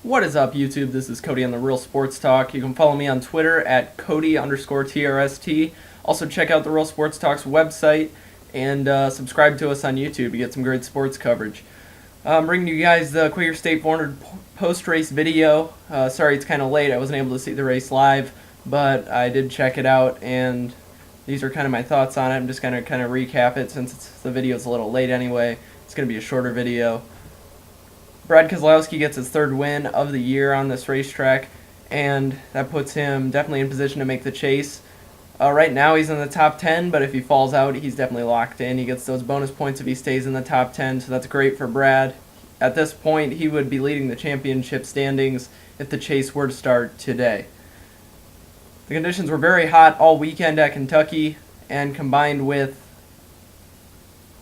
What is up, YouTube? This is Cody on the Real Sports Talk. You can follow me on Twitter at Cody_TRST. Also, check out the Real Sports Talk's website and subscribe to us on YouTube to get some great sports coverage. I'm bringing you guys the Quaker State 400 post-race video. Sorry it's kind of late. I wasn't able to see the race live, but I did check it out, and these are kind of my thoughts on it. I'm just going to kind of recap it since the video's a little late anyway. It's going to be a shorter video. Brad Keselowski gets his third win of the year on this racetrack, and that puts him definitely in position to make the chase. Right now he's in the top 10, but if he falls out, he's definitely locked in. He gets those bonus points if he stays in the top 10, so that's great for Brad. At this point, he would be leading the championship standings if the chase were to start today. The conditions were very hot all weekend at Kentucky, and combined with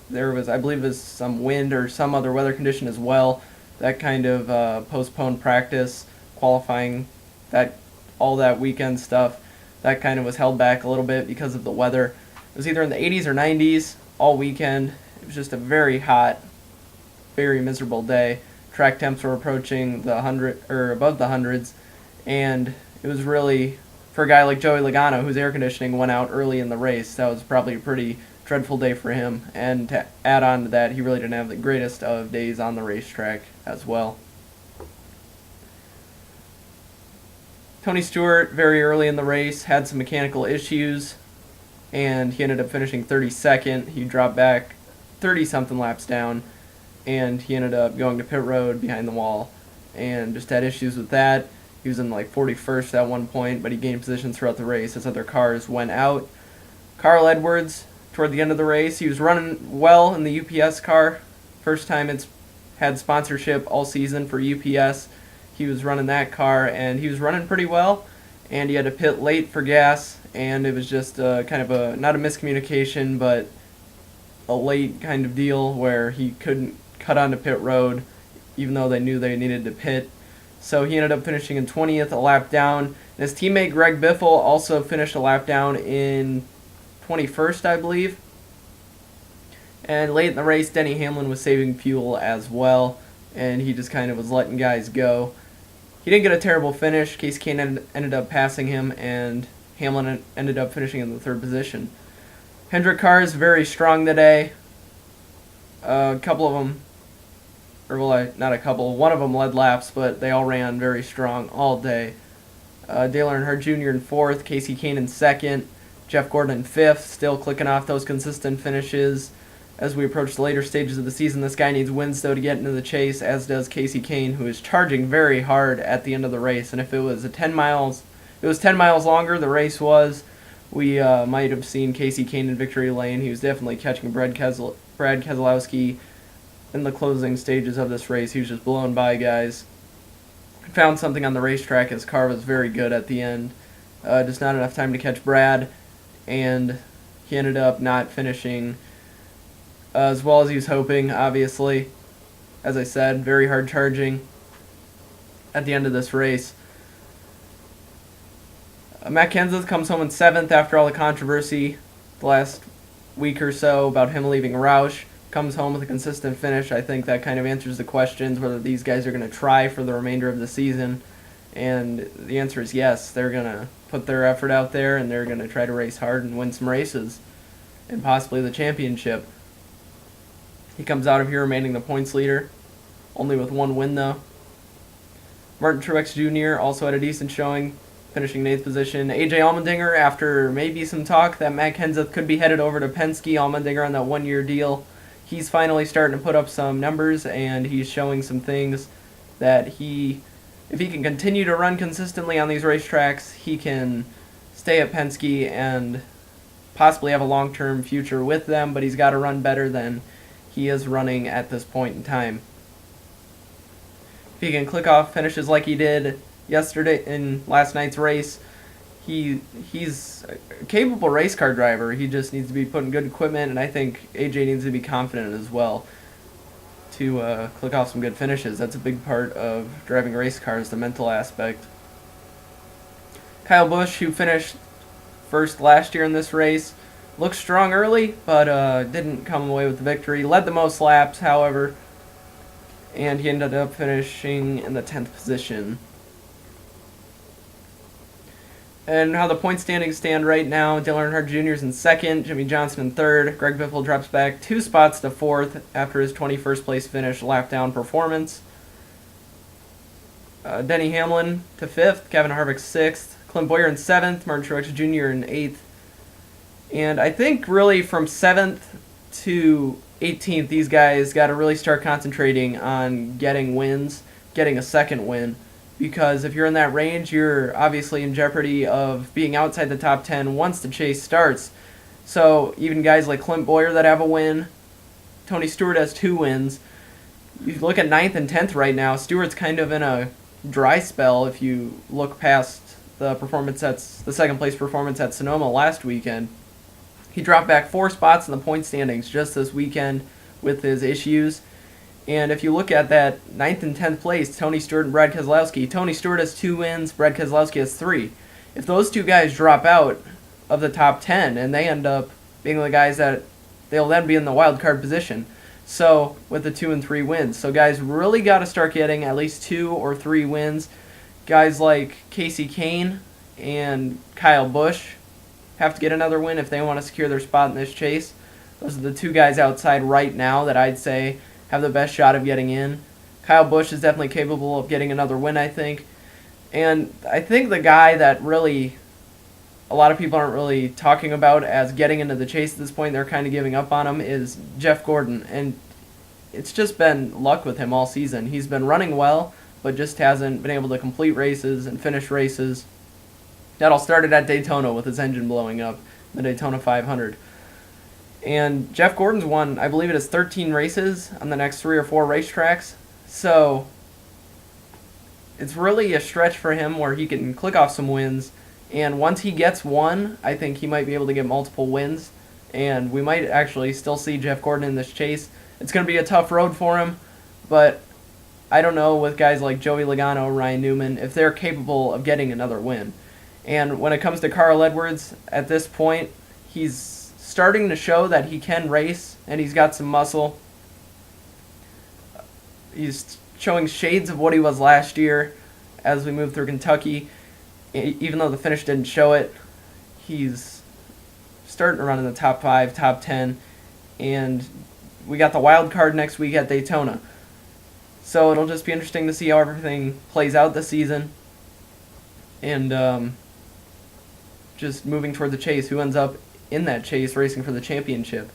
there was, I believe, some wind or some other weather condition as well, that kind of postponed practice, qualifying, all that weekend stuff, that kind of was held back a little bit because of the weather. It was either in the 80s or 90s all weekend. It was just a very hot, very miserable day. Track temps were approaching the above the hundreds, and it was really, for a guy like Joey Logano, whose air conditioning went out early in the race, that was probably a pretty dreadful day for him. And to add on to that, he really didn't have the greatest of days on the racetrack as well. Tony Stewart, very early in the race, had some mechanical issues, and he ended up finishing 32nd. He dropped back 30-something laps down, and he ended up going to pit road behind the wall and just had issues with that. He was in like 41st at one point, but he gained position throughout the race as other cars went out. Carl Edwards, toward the end of the race, he was running well in the UPS car. First time it's had sponsorship all season for UPS. He was running that car, and he was running pretty well, and he had to pit late for gas, and it was just kind of not a miscommunication, but a late kind of deal where he couldn't cut onto pit road, even though they knew they needed to pit. So he ended up finishing in 20th, a lap down. And his teammate Greg Biffle also finished a lap down in 21st, I believe. And late in the race, Denny Hamlin was saving fuel as well, and he just kind of was letting guys go. He didn't get a terrible finish. Kasey Kahne ended up passing him, and Hamlin ended up finishing in the third position. Hendrick cars very strong today. A couple of them, not a couple, one of them led laps, but they all ran very strong all day. Dale Earnhardt Jr. in fourth, Kasey Kahne in second, Jeff Gordon in fifth, still clicking off those consistent finishes. As we approach the later stages of the season, this guy needs wins, though, to get into the chase, as does Kasey Kahne, who is charging very hard at the end of the race. And if it was 10 miles longer, the race was, we might have seen Kasey Kahne in victory lane. He was definitely catching Brad Keselowski in the closing stages of this race. He was just blown by guys. Found something on the racetrack. His car was very good at the end. Just not enough time to catch Brad, and he ended up not finishing as well as he was hoping, obviously. As I said, very hard charging at the end of this race. Matt Kenseth comes home in 7th after all the controversy the last week or so about him leaving Roush. Comes home with a consistent finish. I think that kind of answers the questions whether these guys are going to try for the remainder of the season. And the answer is yes. They're going to put their effort out there, and they're going to try to race hard and win some races, and possibly the championship. He comes out of here remaining the points leader, only with one win though. Martin Truex Jr. also had a decent showing, finishing in 8th position. AJ Allmendinger, after maybe some talk that Matt Kenseth could be headed over to Penske, Allmendinger on that one-year deal, he's finally starting to put up some numbers, and he's showing some things that if he can continue to run consistently on these racetracks, he can stay at Penske and possibly have a long-term future with them, but he's got to run better than he is running at this point in time. If he can click off finishes like he did yesterday in last night's race, he's a capable race car driver. He just needs to be put in good equipment, and I think AJ needs to be confident as well to click off some good finishes. That's a big part of driving race cars, the mental aspect. Kyle Busch, who finished first last year in this race, looked strong early, but didn't come away with the victory. Led the most laps, however, and he ended up finishing in the 10th position. And how the point standings stand right now, Dale Earnhardt Jr. is in 2nd, Jimmy Johnson in 3rd, Greg Biffle drops back 2 spots to 4th after his 21st place finish lap down performance. Denny Hamlin to 5th, Kevin Harvick 6th, Clint Bowyer in 7th, Martin Truex Jr. in 8th. And I think really from 7th to 18th, these guys got to really start concentrating on getting wins, getting a second win. Because if you're in that range, you're obviously in jeopardy of being outside the top 10 once the chase starts. So even guys like Clint Bowyer that have a win, Tony Stewart has 2 wins. You look at 9th and 10th right now, Stewart's kind of in a dry spell if you look past the second place performance at Sonoma last weekend. He dropped back 4 spots in the point standings just this weekend with his issues. And if you look at that 9th and 10th place, Tony Stewart and Brad Keselowski, Tony Stewart has 2 wins, Brad Keselowski has 3. If those 2 guys drop out of the top 10 and they end up being the guys that they'll then be in the wild card position. So with the 2 and 3 wins. So guys really got to start getting at least 2 or 3 wins. Guys like Kasey Kahne and Kyle Busch have to get another win if they want to secure their spot in this chase. Those are the 2 guys outside right now that I'd say have the best shot of getting in. Kyle Busch is definitely capable of getting another win, I think. And I think the guy that really a lot of people aren't really talking about as getting into the chase at this point, they're kind of giving up on him, is Jeff Gordon. And it's just been luck with him all season. He's been running well, but just hasn't been able to complete races and finish races. That all started at Daytona with his engine blowing up, the Daytona 500. And Jeff Gordon's won, I believe it is 13 races on the next 3 or 4 racetracks. So it's really a stretch for him where he can click off some wins. And once he gets one, I think he might be able to get multiple wins. And we might actually still see Jeff Gordon in this chase. It's going to be a tough road for him, but I don't know with guys like Joey Logano, Ryan Newman, if they're capable of getting another win. And when it comes to Carl Edwards, at this point, he's starting to show that he can race, and he's got some muscle. He's showing shades of what he was last year as we move through Kentucky. Even though the finish didn't show it, he's starting to run in the top 5, top 10, and we got the wild card next week at Daytona. So it'll just be interesting to see how everything plays out this season. And just moving toward the chase, who ends up in that chase racing for the championship.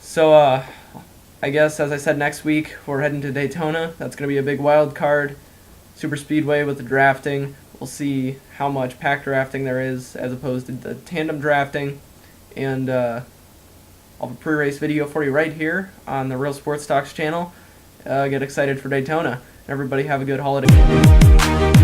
So I guess, as I said, next week we're heading to Daytona. That's going to be a big wild card. Super speedway with the drafting. We'll see how much pack drafting there is as opposed to the tandem drafting. And I'll have a pre-race video for you right here on the Real Sports Talks channel. Get excited for Daytona. Everybody have a good holiday.